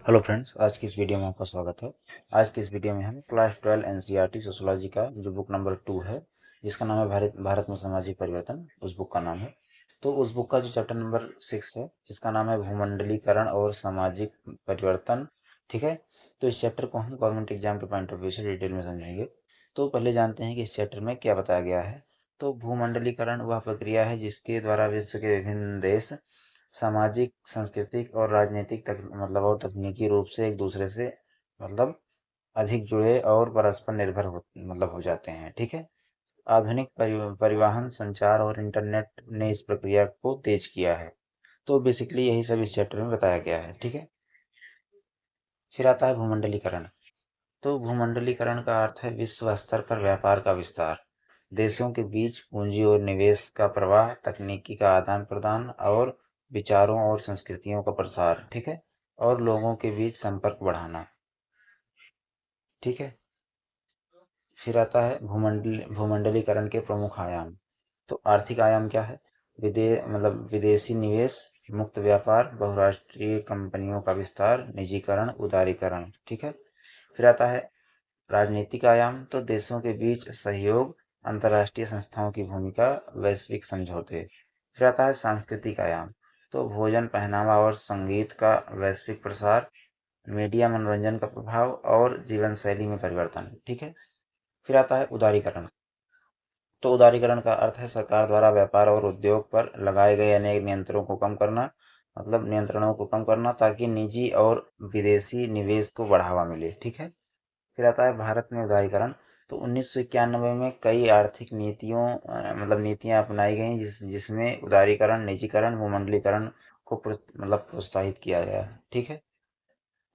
Hello friends, आज की इस वीडियो में आपका स्वागत है। आज की इस वीडियो में हम क्लास 12 एनसीईआरटी सोशियोलॉजी का जो बुक नंबर 2 है, जिसका नाम है भारत भारत में सामाजिक परिवर्तन, उस बुक का नाम है। तो उस बुक का जो चैप्टर नंबर 6 है, जिसका नाम है भूमंडलीकरण और सामाजिक परिवर्तन, ठीक है। तो इस चैप्टर को हम गवर्नमेंट एग्जाम के पॉइंट ऑफ व्यू से डिटेल में समझेंगे। तो पहले जानते हैं कि इस चैप्टर में क्या बताया गया है। तो भूमंडलीकरण वह प्रक्रिया है जिसके द्वारा विश्व के विभिन्न देश सामाजिक, सांस्कृतिक और राजनीतिक और तकनीकी रूप से एक दूसरे से मतलब अधिक जुड़े और परस्पर निर्भर हो जाते हैं, ठीक है। आधुनिक परिवहन, संचार और इंटरनेट ने इस प्रक्रिया को तेज किया है। तो बेसिकली यही सब इस चैप्टर में बताया गया है, ठीक है। फिर आता है भूमंडलीकरण। तो भूमंडलीकरण का अर्थ है विश्व स्तर पर व्यापार का विस्तार, देशों के बीच पूंजी और निवेश का प्रवाह, तकनीकी का आदान प्रदान और विचारों और संस्कृतियों का प्रसार, ठीक है। और लोगों के बीच संपर्क बढ़ाना, ठीक है। फिर आता है भूमंडलीकरण के प्रमुख आयाम। तो आर्थिक आयाम क्या है? विदेशी निवेश, मुक्त व्यापार, बहुराष्ट्रीय कंपनियों का विस्तार, निजीकरण, उदारीकरण, ठीक है। फिर आता है राजनीतिक आयाम। तो देशों के बीच सहयोग, अंतर्राष्ट्रीय संस्थाओं की भूमिका, वैश्विक समझौते। फिर आता है सांस्कृतिक आयाम। तो भोजन, पहनावा और संगीत का वैश्विक प्रसार, मीडिया, मनोरंजन का प्रभाव और जीवन शैली में परिवर्तन, ठीक है। फिर आता है उदारीकरण। तो उदारीकरण का अर्थ है सरकार द्वारा व्यापार और उद्योग पर लगाए गए अनेक नियंत्रणों को कम करना, ताकि निजी और विदेशी निवेश को बढ़ावा मिले, ठीक है। फिर आता है भारत में उदारीकरण। तो 1991 में कई आर्थिक नीतियां अपनाई गईं जिसमें उदारीकरण, निजीकरण, भूमंडलीकरण को प्रोत्साहित किया गया, ठीक है।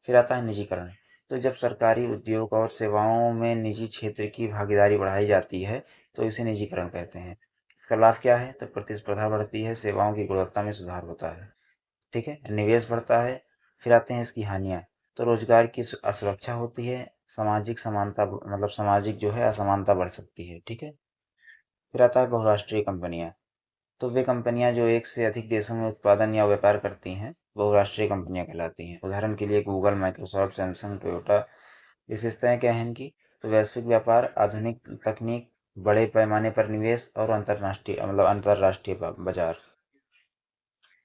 फिर आता है निजीकरण। तो जब सरकारी उद्योग और सेवाओं में निजी क्षेत्र की भागीदारी बढ़ाई जाती है, तो इसे निजीकरण कहते हैं। इसका लाभ क्या है? तो प्रतिस्पर्धा बढ़ती है, सेवाओं की गुणवत्ता में सुधार होता है, ठीक है, निवेश बढ़ता है। फिर आते हैं इसकी हानियाँ। तो रोजगार की असुरक्षा होती है, सामाजिक जो है असमानता बढ़ सकती है, ठीक है। फिर आता है बहुराष्ट्रीय कंपनियां। तो वे कंपनियां जो एक से अधिक देशों में उत्पादन या व्यापार करती हैं, बहुराष्ट्रीय कंपनियां कहलाती हैं। उदाहरण के लिए गूगल, माइक्रोसॉफ्ट, सैमसंग, टोयोटा। विशेषताएं क्या हैं इनकी? तो वैश्विक व्यापार, आधुनिक तकनीक, बड़े पैमाने पर निवेश और अंतर्राष्ट्रीय बाजार।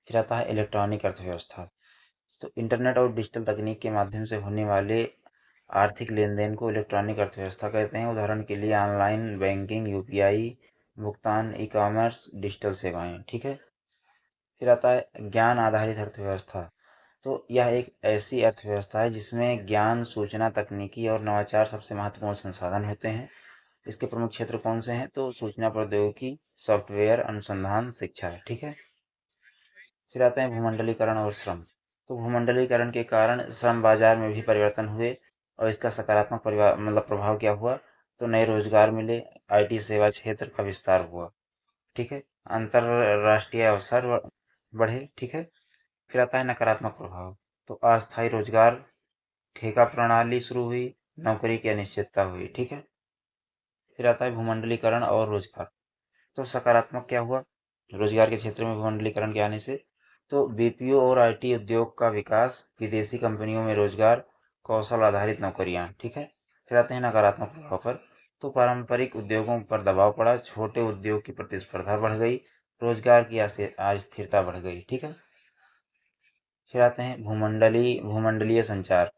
फिर आता है इलेक्ट्रॉनिक अर्थव्यवस्था। तो इंटरनेट और डिजिटल तकनीक के माध्यम से होने वाले आर्थिक लेन-देन को इलेक्ट्रॉनिक अर्थव्यवस्था कहते हैं। उदाहरण के लिए ऑनलाइन बैंकिंग, यूपीआई, भुगतान, ई-कॉमर्स, डिजिटल सेवाएं, ठीक है। फिर आता है ज्ञान आधारित अर्थव्यवस्था। तो यह एक ऐसी अर्थव्यवस्था है जिसमें ज्ञान, सूचना, तकनीकी और नवाचार सबसे महत्वपूर्ण संसाधन होते हैं। इसके प्रमुख क्षेत्र कौन से हैं? तो सूचना प्रौद्योगिकी, सॉफ्टवेयर, अनुसंधान, शिक्षा है, ठीक है। फिर आते हैं भूमंडलीकरण और श्रम। तो भूमंडलीकरण के कारण श्रम बाजार में भी परिवर्तन हुए और इसका सकारात्मक प्रभाव क्या हुआ? तो नए रोजगार मिले, आईटी सेवा क्षेत्र का विस्तार हुआ, ठीक है। अंतरराष्ट्रीय अवसर बढ़े, ठीक है। फिर आता है नकारात्मक प्रभाव। तो अस्थायी रोजगार, ठेका प्रणाली शुरू हुई, नौकरी की अनिश्चितता हुई, ठीक है। फिर आता है भूमंडलीकरण और रोजगार। तो सकारात्मक क्या हुआ? रोजगार के क्षेत्र में भूमंडलीकरण के आने से तो बीपीओ और आईटी उद्योग का विकास, विदेशी कंपनियों में रोजगार, कौशल आधारित नौकरियां, ठीक है। फिर आते हैं नकारात्मक प्रभाव पर। तो पारंपरिक उद्योगों पर दबाव पड़ा, छोटे उद्योग की प्रतिस्पर्धा बढ़ गई, रोजगार की अस्थिरता बढ़ गई, ठीक है। फिर आते हैं भूमंडलीय संचार।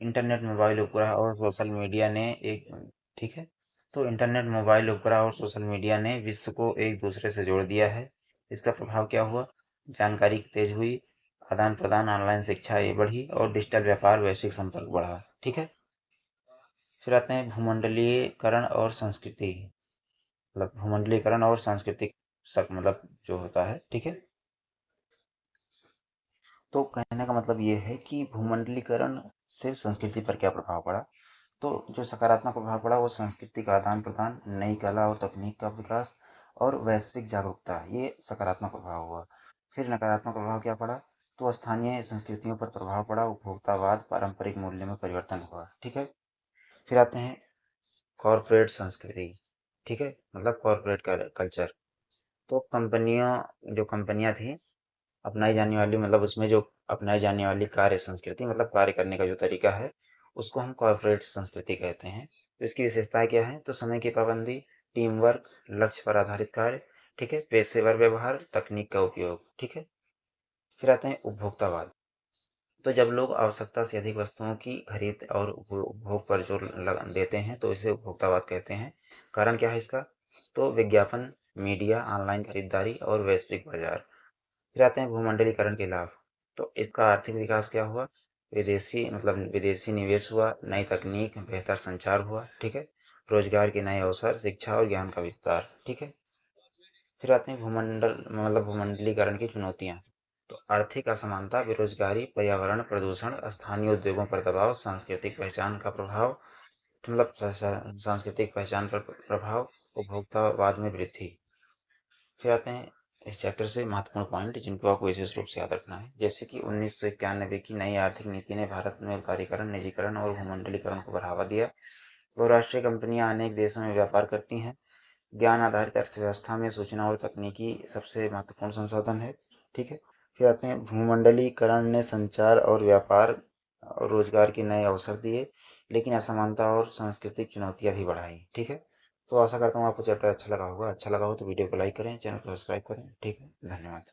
इंटरनेट, मोबाइल उपग्रह और सोशल मीडिया ने एक ठीक है। तो इंटरनेट, मोबाइल उपग्रह और सोशल मीडिया ने विश्व को एक दूसरे से जोड़ दिया है। इसका प्रभाव क्या हुआ? जानकारी तेज हुई, आदान प्रदान, ऑनलाइन शिक्षा ये बढ़ी और डिजिटल व्यापार, वैश्विक संपर्क बढ़ा, ठीक है। फिर आते हैं भूमंडलीकरण और संस्कृति। भूमंडलीकरण और सांस्कृतिक जो होता है, ठीक है। तो कहने का मतलब ये है कि भूमंडलीकरण से संस्कृति पर क्या प्रभाव पड़ा। तो जो सकारात्मक प्रभाव पड़ा वो संस्कृति का आदान प्रदान, नई कला और तकनीक का विकास और वैश्विक जागरूकता, ये सकारात्मक प्रभाव हुआ। फिर नकारात्मक प्रभाव क्या पड़ा? तो स्थानीय संस्कृतियों पर प्रभाव पड़ा, उपभोक्तावाद, पारंपरिक मूल्य में परिवर्तन हुआ, ठीक है। फिर आते हैं कॉरपोरेट संस्कृति, ठीक है, कॉरपोरेट कल्चर। तो कंपनियां थी अपनाई जाने वाली मतलब उसमें जो अपनाई जाने वाली कार्य संस्कृति मतलब कार्य करने का जो तरीका है उसको हम कॉर्पोरेट संस्कृति कहते हैं। तो इसकी विशेषताएं क्या है? तो समय की पाबंदी, टीम वर्क, लक्ष्य पर आधारित कार्य, ठीक है, पेशेवर व्यवहार, तकनीक का उपयोग, ठीक है। फिर आते हैं उपभोक्तावाद। तो जब लोग आवश्यकता से अधिक वस्तुओं की खरीद और उपभोग पर जोर देते हैं तो इसे उपभोक्तावाद कहते हैं। कारण क्या है इसका? तो विज्ञापन, मीडिया, ऑनलाइन खरीदारी और वैश्विक बाजार। फिर आते हैं भूमंडलीकरण के लाभ। तो इसका आर्थिक विकास क्या हुआ? विदेशी निवेश हुआ, नई तकनीक, बेहतर संचार हुआ, ठीक है। रोजगार के नए अवसर, शिक्षा और ज्ञान का विस्तार, ठीक है। फिर आते हैं भूमंडलीकरण की चुनौतियाँ। तो आर्थिक असमानता, बेरोजगारी, पर्यावरण प्रदूषण, स्थानीय उद्योगों पर दबाव, सांस्कृतिक पहचान का प्रभाव, सांस्कृतिक पहचान पर प्रभाव, उपभोक्तावाद में वृद्धि। फिर आते हैं इस चैप्टर से महत्वपूर्ण पॉइंट जिनको आपको विशेष रूप से याद रखना है। जैसे कि 1991 की नई आर्थिक नीति ने भारत में उदारीकरण, निजीकरण और भूमंडलीकरण को बढ़ावा दिया। बहुराष्ट्रीय कंपनियां अनेक देशों में व्यापार करती हैं। ज्ञान आधारित अर्थव्यवस्था में सूचना और तकनीकी सबसे महत्वपूर्ण संसाधन है, ठीक है। फिर आते हैं भूमंडलीकरण ने संचार और व्यापार और रोजगार के नए अवसर दिए, लेकिन असमानता और सांस्कृतिक चुनौतियां भी बढ़ाई, ठीक है। तो आशा करता हूँ आपको चैप्टर अच्छा लगा होगा। अच्छा लगा हो तो वीडियो को लाइक करें, चैनल को सब्सक्राइब करें, ठीक है। धन्यवाद।